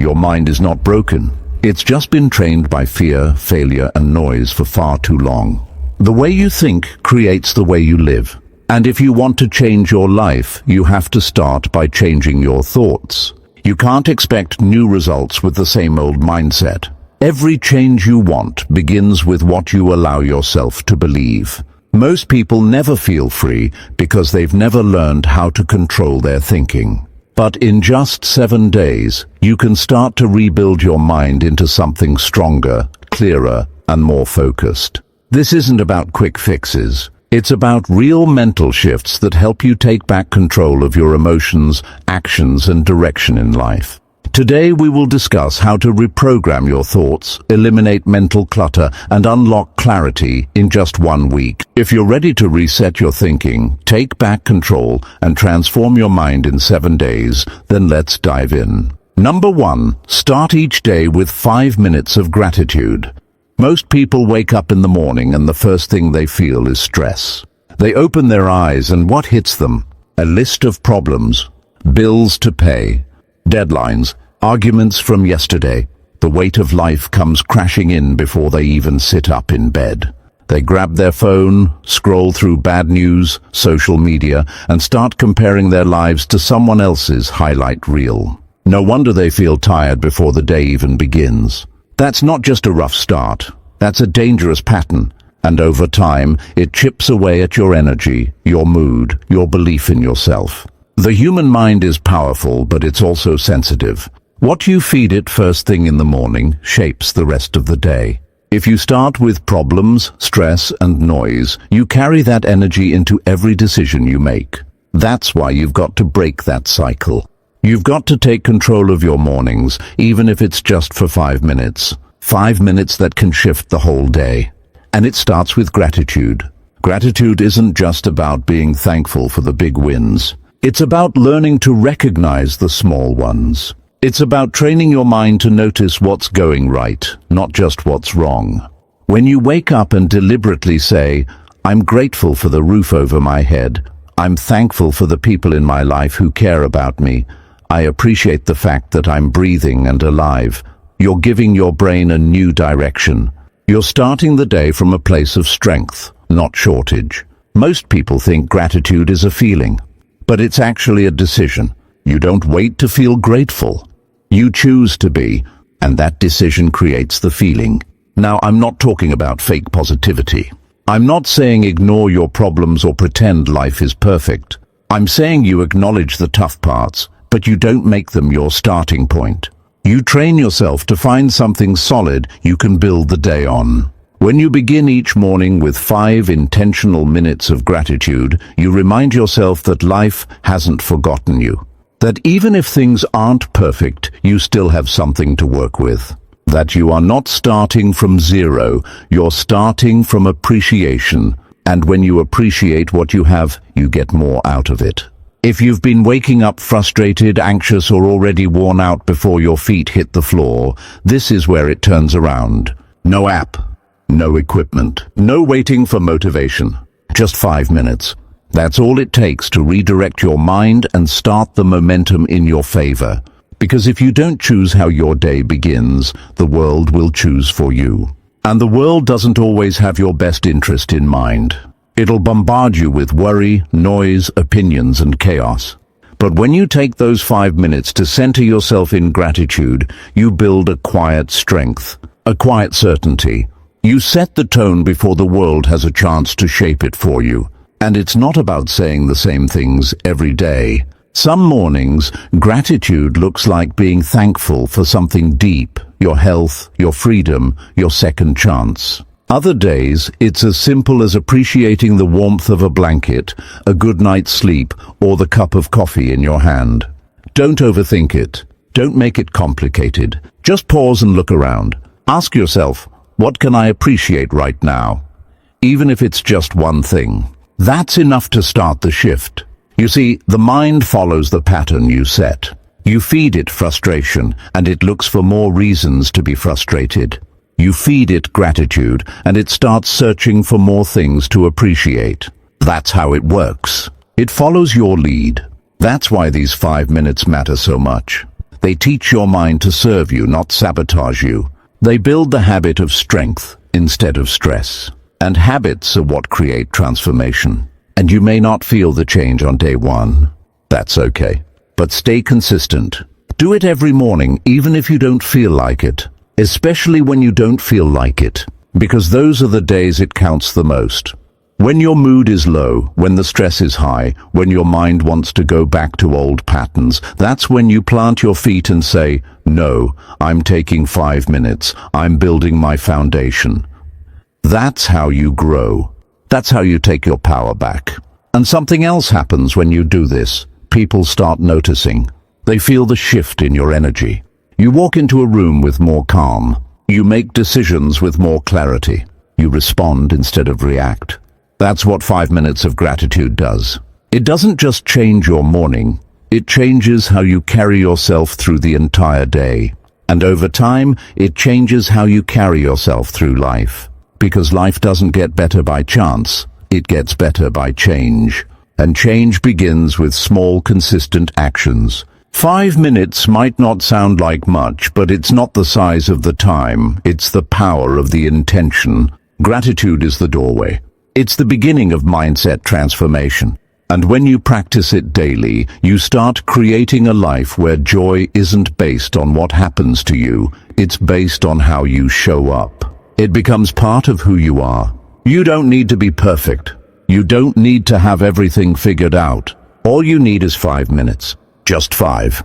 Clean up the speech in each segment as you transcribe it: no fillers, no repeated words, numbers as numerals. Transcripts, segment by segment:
Your mind is not broken. It's just been trained by fear, failure, and noise for far too long. The way you think creates the way you live. And if you want to change your life, you have to start by changing your thoughts. You can't expect new results with the same old mindset. Every change you want begins with what you allow yourself to believe. Most people never feel free because they've never learned how to control their thinking. But in just 7 days, you can start to rebuild your mind into something stronger, clearer, and more focused. This isn't about quick fixes. It's about real mental shifts that help you take back control of your emotions, actions, and direction in life. Today we will discuss how to reprogram your thoughts, eliminate mental clutter, and unlock clarity in just 1 week. If you're ready to reset your thinking, take back control, and transform your mind in 7 days, then let's dive in. Number 1. Start each day with 5 minutes of gratitude. Most people wake up in the morning and the first thing they feel is stress. They open their eyes and what hits them? A list of problems, bills to pay, deadlines, arguments from yesterday. The weight of life comes crashing in before they even sit up in bed. They grab their phone, scroll through bad news, social media, and start comparing their lives to someone else's highlight reel. No wonder they feel tired before the day even begins. That's not just a rough start. That's a dangerous pattern. And over time, it chips away at your energy, your mood, your belief in yourself. The human mind is powerful, but it's also sensitive. What you feed it first thing in the morning shapes the rest of the day. If you start with problems, stress, and noise, you carry that energy into every decision you make. That's why you've got to break that cycle. You've got to take control of your mornings, even if it's just for 5 minutes. 5 minutes that can shift the whole day. And it starts with gratitude. Gratitude isn't just about being thankful for the big wins. It's about learning to recognize the small ones. It's about training your mind to notice what's going right, not just what's wrong. When you wake up and deliberately say, "I'm grateful for the roof over my head. I'm thankful for the people in my life who care about me. I appreciate the fact that I'm breathing and alive," you're giving your brain a new direction. You're starting the day from a place of strength, not shortage. Most people think gratitude is a feeling, but it's actually a decision. You don't wait to feel grateful. You choose to be, and that decision creates the feeling. Now, I'm not talking about fake positivity. I'm not saying ignore your problems or pretend life is perfect. I'm saying you acknowledge the tough parts, but you don't make them your starting point. You train yourself to find something solid you can build the day on. When you begin each morning with 5 intentional minutes of gratitude, you remind yourself that life hasn't forgotten you. That even if things aren't perfect, you still have something to work with. That you are not starting from zero, you're starting from appreciation. And when you appreciate what you have, you get more out of it. If you've been waking up frustrated, anxious, or already worn out before your feet hit the floor, this is where it turns around. No app, no equipment, no waiting for motivation. Just 5 minutes. That's all it takes to redirect your mind and start the momentum in your favor. Because if you don't choose how your day begins, the world will choose for you. And the world doesn't always have your best interest in mind. It'll bombard you with worry, noise, opinions, and chaos. But when you take those 5 minutes to center yourself in gratitude, you build a quiet strength, a quiet certainty. You set the tone before the world has a chance to shape it for you. And it's not about saying the same things every day. Some mornings, gratitude looks like being thankful for something deep, your health, your freedom, your second chance. Other days, it's as simple as appreciating the warmth of a blanket, a good night's sleep, or the cup of coffee in your hand. Don't overthink it. Don't make it complicated. Just pause and look around. Ask yourself, what can I appreciate right now? Even if it's just one thing. That's enough to start the shift. You see, the mind follows the pattern you set. You feed it frustration, and it looks for more reasons to be frustrated. You feed it gratitude, and it starts searching for more things to appreciate. That's how it works. It follows your lead. That's why these 5 minutes matter so much. They teach your mind to serve you, not sabotage you. They build the habit of strength instead of stress. And habits are what create transformation. And you may not feel the change on day one. That's okay. But stay consistent. Do it every morning, even if you don't feel like it. Especially when you don't feel like it. Because those are the days it counts the most. When your mood is low, when the stress is high, when your mind wants to go back to old patterns, that's when you plant your feet and say, "No, I'm taking 5 minutes. I'm building my foundation." That's how you grow. That's how you take your power back. And something else happens when you do this. People start noticing. They feel the shift in your energy. You walk into a room with more calm. You make decisions with more clarity. You respond instead of react. That's what 5 minutes of gratitude does. It doesn't just change your morning. It changes how you carry yourself through the entire day. And over time, it changes how you carry yourself through life. Because life doesn't get better by chance. It gets better by change. And change begins with small, consistent actions. 5 minutes might not sound like much, but it's not the size of the time. It's the power of the intention. Gratitude is the doorway. It's the beginning of mindset transformation. And when you practice it daily, you start creating a life where joy isn't based on what happens to you. It's based on how you show up. It becomes part of who you are. You don't need to be perfect. You don't need to have everything figured out. All you need is 5 minutes. Just 5.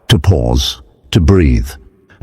To pause, to breathe,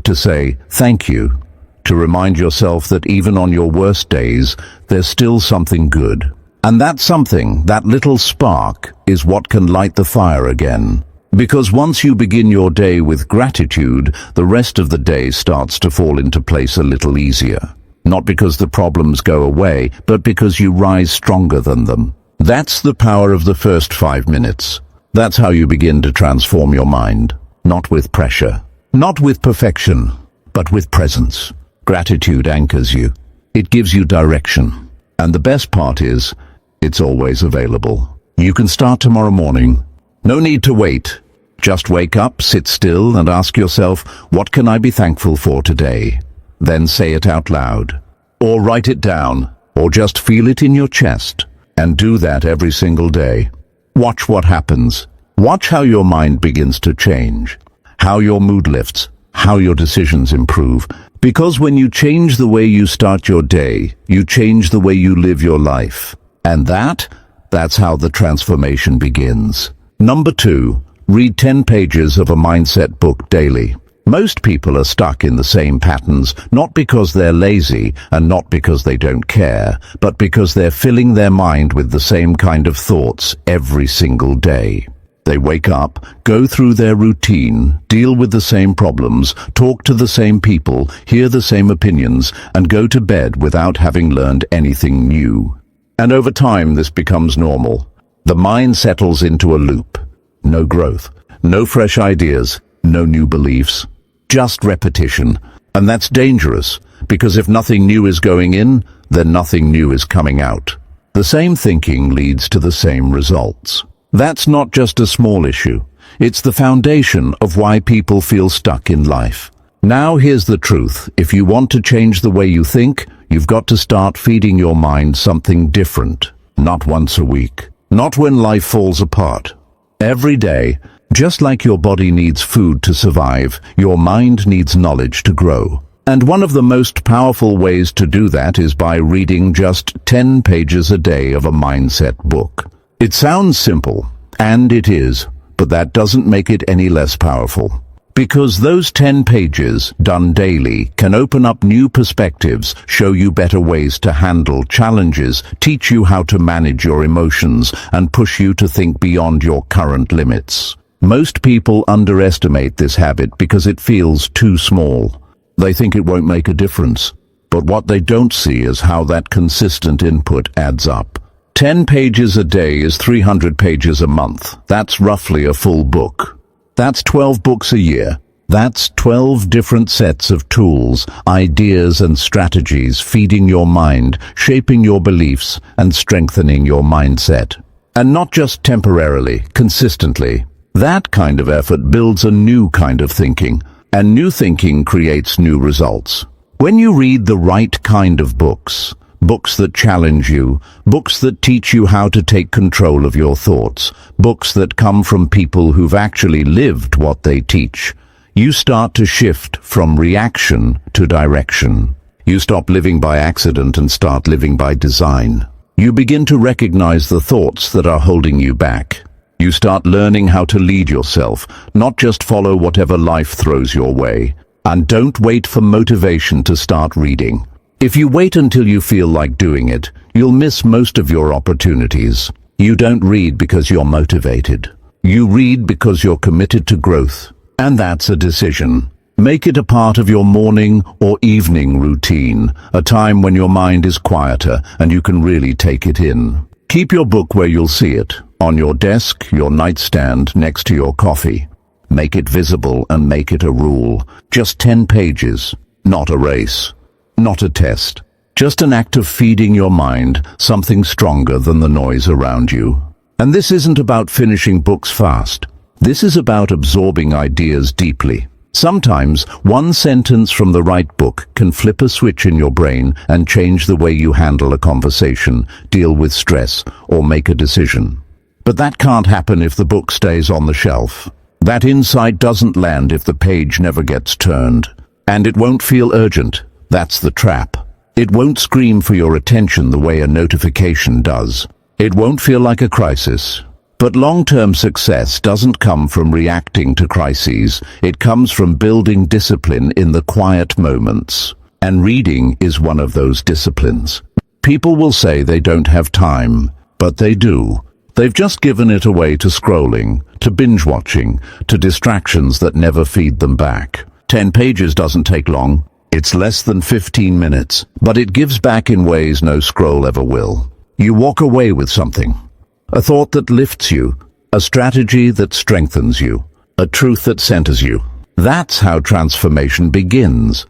to say thank you, to remind yourself that even on your worst days, there's still something good. And that something, that little spark, is what can light the fire again. Because once you begin your day with gratitude, the rest of the day starts to fall into place a little easier. Not because the problems go away, but because you rise stronger than them. That's the power of the first 5 minutes. That's how you begin to transform your mind. Not with pressure, not with perfection, but with presence. Gratitude anchors you. It gives you direction. And the best part is, it's always available. You can start tomorrow morning. No need to wait. Just wake up, sit still, and ask yourself, what can I be thankful for today? Then say it out loud. Or write it down. Or just feel it in your chest. And do that every single day. Watch what happens. Watch how your mind begins to change. How your mood lifts. How your decisions improve. Because when you change the way you start your day, you change the way you live your life. And that's how the transformation begins. Number 2, read 10 pages of a mindset book daily. Most people are stuck in the same patterns, not because they're lazy and not because they don't care, but because they're filling their mind with the same kind of thoughts every single day. They wake up, go through their routine, deal with the same problems, talk to the same people, hear the same opinions, and go to bed without having learned anything new. And over time, this becomes normal. The mind settles into a loop. No growth, no fresh ideas, no new beliefs, just repetition. And that's dangerous, because if nothing new is going in, then nothing new is coming out. The same thinking leads to the same results. That's not just a small issue. It's the foundation of why people feel stuck in life. Now here's the truth. If you want to change the way you think, you've got to start feeding your mind something different. Not once a week. Not when life falls apart. Every day, just like your body needs food to survive, your mind needs knowledge to grow. And one of the most powerful ways to do that is by reading just 10 pages a day of a mindset book. It sounds simple, and it is, but that doesn't make it any less powerful. Because those 10 pages, done daily, can open up new perspectives, show you better ways to handle challenges, teach you how to manage your emotions, and push you to think beyond your current limits. Most people underestimate this habit because it feels too small. They think it won't make a difference. But what they don't see is how that consistent input adds up. 10 pages a day is 300 pages a month. That's roughly a full book. That's 12 books a year. That's 12 different sets of tools, ideas and strategies feeding your mind, shaping your beliefs, and strengthening your mindset. And not just temporarily, consistently. That kind of effort builds a new kind of thinking, and new thinking creates new results. When you read the right kind of books, books that challenge you, books that teach you how to take control of your thoughts, books that come from people who've actually lived what they teach, you start to shift from reaction to direction. You stop living by accident and start living by design. You begin to recognize the thoughts that are holding you back. You start learning how to lead yourself, not just follow whatever life throws your way. And don't wait for motivation to start reading. If you wait until you feel like doing it, you'll miss most of your opportunities. You don't read because you're motivated. You read because you're committed to growth. And that's a decision. Make it a part of your morning or evening routine, a time when your mind is quieter and you can really take it in. Keep your book where you'll see it, on your desk, your nightstand, next to your coffee. Make it visible and make it a rule. Just 10 pages, not a race. Not a test, just an act of feeding your mind something stronger than the noise around you. And this isn't about finishing books fast. This is about absorbing ideas deeply. Sometimes one sentence from the right book can flip a switch in your brain and change the way you handle a conversation, deal with stress, or make a decision. But that can't happen if the book stays on the shelf. That insight doesn't land if the page never gets turned. And it won't feel urgent. That's the trap. It won't scream for your attention the way a notification does. It won't feel like a crisis. But long-term success doesn't come from reacting to crises. It comes from building discipline in the quiet moments. And reading is one of those disciplines. People will say they don't have time, but they do. They've just given it away to scrolling, to binge-watching, to distractions that never feed them back. 10 pages doesn't take long. It's less than 15 minutes, but it gives back in ways no scroll ever will. You walk away with something. A thought that lifts you, a strategy that strengthens you, a truth that centers you. That's how transformation begins.